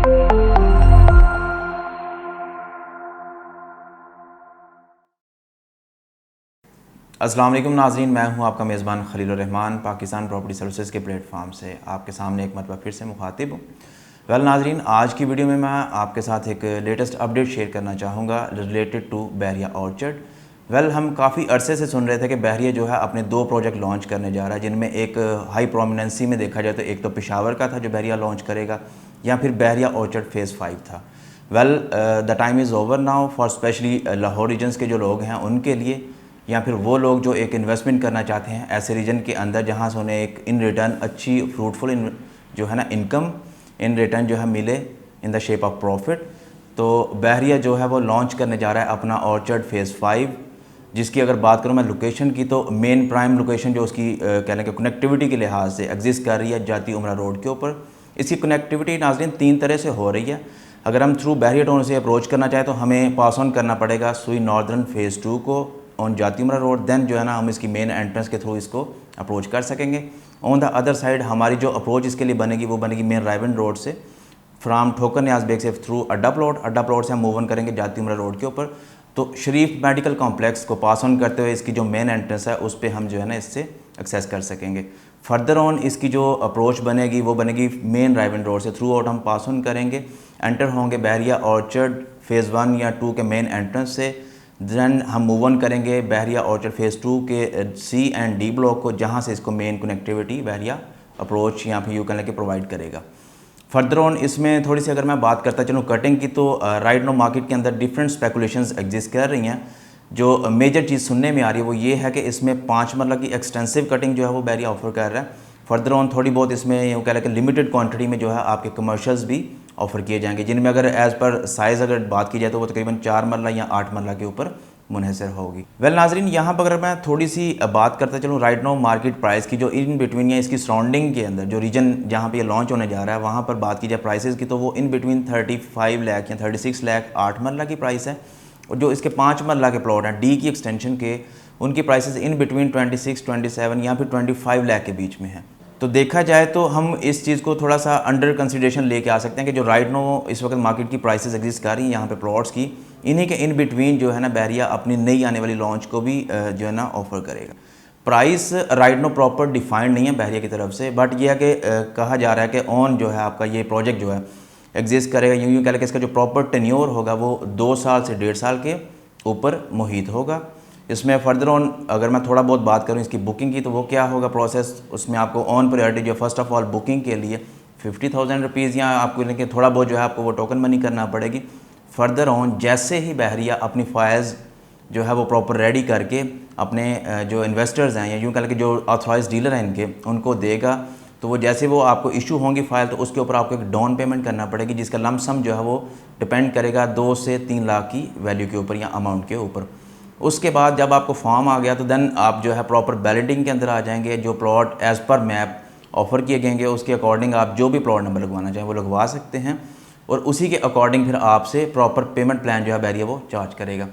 अस्सलाम वालेकुम नाज़रीन, मैं हूं आपका मेज़बान खलीलुर रहमान पाकिस्तान प्रॉपर्टी सर्विसेज के प्लेटफॉर्म से आपके सामने एक मरतबा फिर से मुखातिब हूँ। वेल नाज़रीन, आज की वीडियो में मैं आपके साथ एक लेटेस्ट अपडेट शेयर करना चाहूँगा related to Bahria orchard. Well हम काफ़ी अरसे से सुन रहे थे कि बहरिया जो है अपने 2 प्रोजेक्ट लॉन्च करने जा रहा है, जिनमें एक हाई प्रोमिनेंसी में देखा जाए तो एक तो पेशावर का था जो बहरिया लॉन्च करेगा, या फिर बहरिया ऑर्चर्ड फ़ेज़ 5 था। Well the time is over now for specially Lahore regions के जो लोग हैं उनके लिए, या फिर वो लोग जो एक इन्वेस्टमेंट करना चाहते हैं ऐसे रीजन के अंदर जहाँ से उन्हें एक इन रिटर्न अच्छी फ्रूटफुल जो है ना इनकम इन रिटर्न जो है मिले in the shape of profit. तो बहरिया जो है वो लॉन्च करने जा रहा है अपना ऑर्चर्ड फ़ेज़ 5, जिसकी अगर बात करूँ मैं लोकेशन की तो मेन प्राइम लोकेशन जो उसकी कह लें कि कनेक्टिविटी के लिहाज से एग्जिस्ट कर रही है जाती उमरा रोड के ऊपर। इसकी कनेक्टिविटी नाज़रीन 3 तरह से हो रही है। अगर हम थ्रू बहरिया टाउन से अप्रोच करना चाहें तो हमें पास ऑन करना पड़ेगा सुई नॉर्दर्न फ़ेज़ 2 को ऑन जाती उमरा रोड, देन जो है ना हम इसकी मेन एंट्रेंस के थ्रू इसको अप्रोच कर सकेंगे। ऑन द अदर साइड हमारी जो अप्रोच इसके लिए बनेगी वो बनेगी मेन रायवन रोड से फ्राम ठोकर न्याज बेग से थ्रू अड्डा प्लॉट से हम मूव ऑन करेंगे जाती उमरा रोड के ऊपर। तो शरीफ मेडिकल कॉम्प्लेक्स को पास ऑन करते हुए इसकी जो मेन एंट्रेंस है उस पर हम जो है ना इससे एक्सेस कर सकेंगे। फर्दर ऑन इसकी जो अप्रोच बनेगी वो बनेगी मेन रायवन रोड से, थ्रू आउट हम पास ऑन करेंगे, एंटर होंगे बहरिया ऑर्चर्ड फ़ेज़ 1 या 2 के मेन एंट्रेंस से। देन हम मूव ऑन करेंगे बहरिया ऑर्चर्ड फ़ेज़ 2 के सी एंड डी ब्लॉक को, जहाँ से इसको मेन कनेक्टिविटी बहरिया अप्रोच या फिर यू कहने के प्रोवाइड करेगा। फर्दर ऑन इसमें थोड़ी सी अगर मैं बात करता चलूँ कटिंग की, तो राइट नो मार्केट के अंदर डिफरेंट स्पेकुलेशंस एग्जिस्ट कर रही हैं। जो मेजर चीज़ सुनने में आ रही है वो ये है कि इसमें 5 मरला की एक्सटेंसिव कटिंग जो है वो बहरिया ऑफर कर रहा है। फर्दर ऑन थोड़ी बहुत इसमें यूँ कह रहा है कि लिमिटेड क्वांटिटी में जो है आपके कमर्शियल्स भी ऑफर किए जाएंगे, जिनमें अगर एज़ पर साइज़ अगर बात की जाए तो वो तकरीबन 4 मरला या 8 मरला के ऊपर मुनहसर होगी। वेल नाजरीन, यहाँ पर अगर मैं थोड़ी सी बात करता चलूँ राइट नाउ मार्केट प्राइस की, जो इन बिटवीन या इसकी सराउंडिंग के अंदर जो रीजन जहाँ पे ये लॉन्च होने जा रहा है वहाँ पर बात की जाए प्राइसेस की, तो वो इन बिटवीन 35 लाख या 36 लाख 8 मरला की प्राइस है। और जो इसके 5 मरला के प्लॉट हैं डी की एक्सटेंशन के, उनकी प्राइसेस इन बिटवीन 26, 27 या फिर 25 लाख के बीच में है। तो देखा जाए तो हम इस चीज़ को थोड़ा सा अंडर कंसिडरेशन लेके आ सकते हैं कि जो राइट नो इस वक्त मार्केट की प्राइसेस एग्जिस्ट कर रही हैं यहाँ पे प्लॉट्स की, इन्हीं के इन बिटवीन जो है ना बहरिया अपनी नई आने वाली लॉन्च को भी जो है ना ऑफर करेगा। Price right no proper defined नहीं है बहरिया की तरफ से, बट यह है कि कहा जा रहा है कि ऑन जो है आपका ये प्रोजेक्ट जो है एग्जिस्ट करेगा, यूँ कह लें कि इसका जो प्रॉपर टेन्योर होगा वो 2 साल से 1.5 साल के ऊपर मुहित होगा। इसमें फर्दर ऑन अगर मैं थोड़ा बहुत बात करूं इसकी बुकिंग की, तो वो क्या होगा प्रोसेस, उसमें आपको ऑन प्रायोरिटी जो फर्स्ट ऑफ ऑल बुकिंग के लिए 50,000 रुपीज़ या आपको लेकिन थोड़ा बहुत जो है आपको वो टोकन मनी करना पड़ेगी। फर्दर ऑन जैसे ही बहरिया अपनी फाइल्स जो है वो प्रॉपर रेडी करके अपने जो इन्वेस्टर्स हैं या यूँ कह के जो ऑथराइज डीलर हैं इनके उनको देगा, तो वो जैसे वो आपको इशू होंगी फाइल तो उसके ऊपर आपको एक डाउन पेमेंट करना पड़ेगी, जिसका लमसम जो है वो डिपेंड करेगा 2 से 3 लाख की वैल्यू के ऊपर या अमाउंट के ऊपर। उसके बाद जब आपको फॉर्म आ गया तो देन आप जो है प्रॉपर बैलेटिंग के अंदर आ जाएंगे। जो plot as per map offer किए गएंगे उसके अकॉर्डिंग आप जो भी प्लॉट नंबर लगवाना चाहें वो लगवा सकते हैं, और उसी के अकॉर्डिंग फिर आपसे प्रॉपर पेमेंट प्लान जो है बहरिया वो चार्ज करेगा।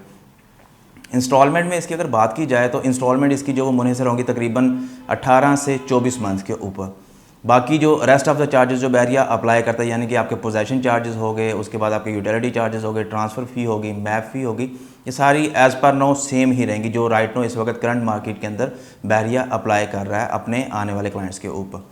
इंस्टॉलमेंट में इसकी अगर बात की जाए तो इंस्टॉलमेंट इसकी जो वो मुनहसर होंगी तकरीबन 18 से 24 मंथ के ऊपर। बाकी जो रेस्ट ऑफ द चार्जेस जो बहरिया अप्लाई करता है, यानी कि आपके पोजेसन चार्जेस हो गए, उसके बाद आपके यूटिलिटी चार्जेस हो गए, ट्रांसफ़र फ़ी होगी, मैप फ़ी होगी, ये सारी एज़ पर नो सेम ही रहेंगी जो राइट नो इस वक्त करंट मार्केट के अंदर बहरिया अप्लाई कर रहा है अपने आने वाले क्लाइंट्स के ऊपर।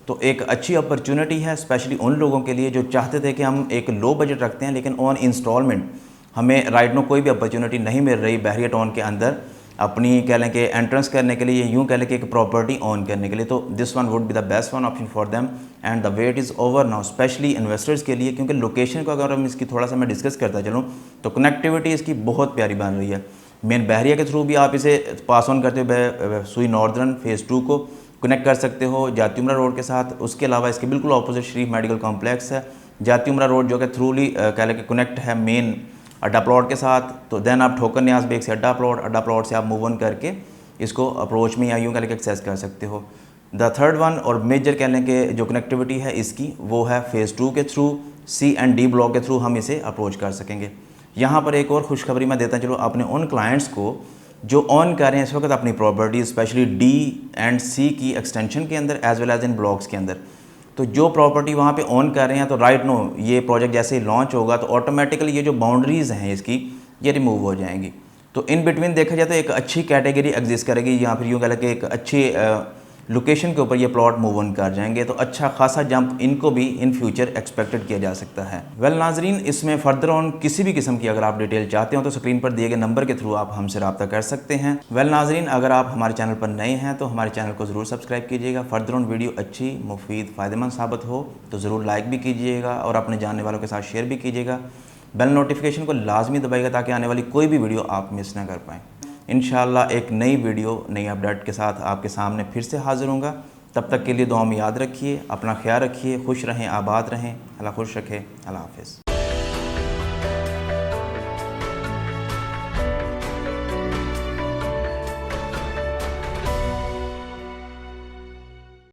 तो एक अच्छी अपॉर्चुनिटी है स्पेशली उन लोगों के लिए जो चाहते थे कि हम एक लो बजट रखते हैं लेकिन ऑन इंस्टॉलमेंट हमें राइट नो कोई भी अपॉर्चुनिटी नहीं मिल रही बहरिया टाउन के अंदर अपनी कह लें कि एंट्रेंस करने के लिए, यूँ कह लें कि एक प्रॉपर्टी ऑन करने के लिए। तो this one would be the best one option for them and the wait is over now specially investors के लिए, क्योंकि लोकेशन को अगर हम इसकी थोड़ा सा मैं डिस्कस करता चलूँ तो कनेक्टिविटी इसकी बहुत प्यारी बन रही है। मेन बहरिया के थ्रू भी आप इसे पास ऑन करते हुए सुई नॉर्दर्न फ़ेज़ 2 को कनेक्ट कर सकते हो जाती उमरा रोड के साथ। उसके अलावा इसके बिल्कुल अपोजिट शरीफ मेडिकल कॉम्प्लेक्स है जाती उमरा रोड, जो कि थ्रूली कह लें कि कनेक्ट है मेन अड्डा प्लॉट के साथ। तो देन आप ठोकर न्याज बेग से अड्डा प्लॉट से आप मूव ऑन करके इसको अप्रोच में या यूँ कह लें एक्सेस कर सकते हो। द थर्ड वन और मेजर कह लें कि जो कनेक्टिविटी है इसकी वो है फ़ेज़ 2 के through, C and D block के थ्रू हम इसे अप्रोच कर सकेंगे। यहाँ पर एक और खुशखबरी मैं देता चलो अपने उन क्लाइंट्स को जो ऑन कर रहे हैं इस वक्त अपनी property specially D and C की एक्सटेंशन के अंदर as well as in blocks के अंदर। तो जो प्रॉपर्टी वहाँ पे ओन कर रहे हैं तो राइट नो ये प्रोजेक्ट जैसे ही लॉन्च होगा तो ऑटोमेटिकली ये जो बाउंड्रीज़ हैं इसकी ये रिमूव हो जाएंगी। तो इन बिटवीन देखा जाए तो एक अच्छी कैटेगरी एग्जिस्ट करेगी, या फिर यूँ कह कि एक अच्छी लोकेशन के ऊपर ये प्लॉट मूव ऑन कर जाएंगे, तो अच्छा खासा जंप इनको भी इन फ्यूचर एक्सपेक्टेड किया जा सकता है। वेल नाजरीन, इसमें फर्दर ऑन किसी भी किस्म की अगर आप डिटेल चाहते हो तो स्क्रीन पर दिए गए नंबर के थ्रू आप हमसे रब्ता कर सकते हैं। वेल नाजरीन, अगर आप हमारे चैनल पर नए हैं तो हमारे चैनल को ज़रूर सब्सक्राइब कीजिएगा। फर्दर ऑन वीडियो अच्छी, मुफीद, फ़ायदेमंद साबित हो तो ज़रूर लाइक भी कीजिएगा और अपने जानने वालों के साथ शेयर भी कीजिएगा। बेल नोटिफिकेशन को लाजमी दबाइएगा ताकि आने वाली कोई भी वीडियो आप मिस ना कर पाएँ। इंशाल्लाह एक नई वीडियो, नई अपडेट के साथ आपके सामने फिर से हाज़िर होऊंगा। तब तक के लिए दुआ में याद रखिए, अपना ख्याल रखिए, खुश रहें, आबाद रहें, अल्लाह खुश रखे। अल्लाह हाफ़िज़।